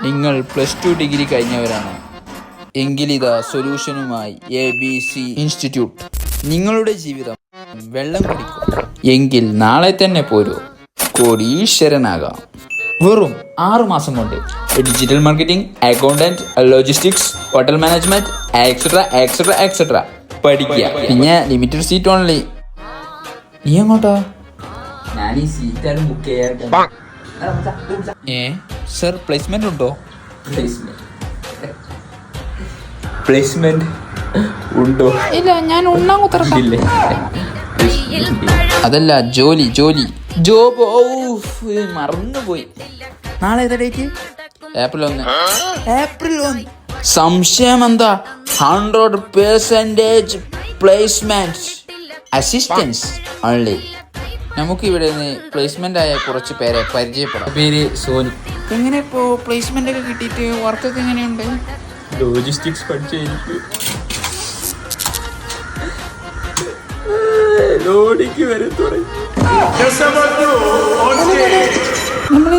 നിങ്ങൾ +2 degree കഴിഞ്ഞവരാണ് എങ്കിലിതാ സൊല്യൂഷനുമായി ABC institute. നിങ്ങളുടെ ജീവിതം വെള്ളം കുടിക്കും എങ്കിൽ നാളെ തന്നെ പോരൂ, കോടീശ്വരനാകാം. വെറും 6 മാസം കൊണ്ട് digital marketing, accountant, logistics, hotel management etcetera പഠിക്കുക. പിന്നെ ലിമിറ്റഡ് സീറ്റ് ഓൺലി. നീ എങ്ങോട്ടാ? ഞാൻ ഈ സീറ്റാണ് ബുക്ക് ചെയ്യാൻ. സർ പ്ലേസ്മെന്റ് ഉണ്ടോ? പ്ലേസ്മെന്റ് ഉണ്ടോ? ഇല്ല, ഞാൻ ഉണ്ണാൻ ഇല്ലേ? അതല്ല, ജോബ്. മറന്നുപോയി. നാളെ ഏതാ ഡേറ്റ്? ഏപ്രിൽ 1. സംശയം എന്താ? 100% പ്ലേസ്മെന്റ് അസിസ്റ്റൻസ് ഓൺലി. നമുക്ക് ഇവിടെ നിന്ന് പ്ലേസ്മെന്റ് ആയ കുറച്ച് പേരെ പരിചയപ്പെടാം. പേര് സോനി. എങ്ങനെ ഇപ്പോ പ്ലേസ്മെന്റ് ഒക്കെ കിട്ടിയിട്ട് വർക്കൊക്കെ എങ്ങനെയുണ്ട്? ലോജിസ്റ്റിക്സ് പഠിച്ചു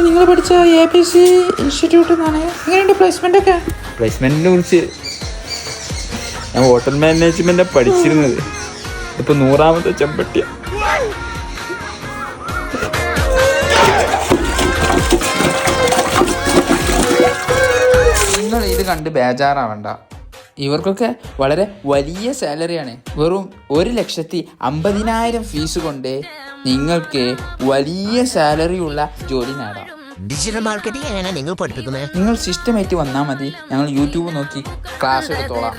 നിങ്ങൾ പഠിച്ച ABC ഇൻസ്റ്റിറ്റ്യൂട്ടിൽ നിന്നാണ്. എങ്ങനെയുണ്ട് പ്ലേസ്മെന്റ് ഒക്കെ? പ്ലേസ്മെന്റിനെ കുറിച്ച് ഞാൻ ഹോട്ടൽ മാനേജ്മെന്റ് പഠിച്ചിരുന്നത്. ഇപ്പൊ 100ാമത്തെ ചെമ്പട്ടിയ. നിങ്ങൾ ഇത് കണ്ട് ബേജാറാവണ്ട. ഇവർക്കൊക്കെ വളരെ വലിയ സാലറിയാണ്. വെറും 1,50,000 ഫീസ് കൊണ്ട് നിങ്ങൾക്ക് വലിയ സാലറി ഉള്ള ജോലി നേടാം. ഡിജിറ്റൽ മാർക്കറ്റിംഗ് എങ്ങനെയാണ് നിങ്ങൾ പഠിപ്പിക്കുന്നത്? നിങ്ങൾ സിസ്റ്റമായിട്ട് വന്നാൽ മതി. ഞങ്ങൾ യൂട്യൂബ് നോക്കി ക്ലാസ് എടുത്തോളാം.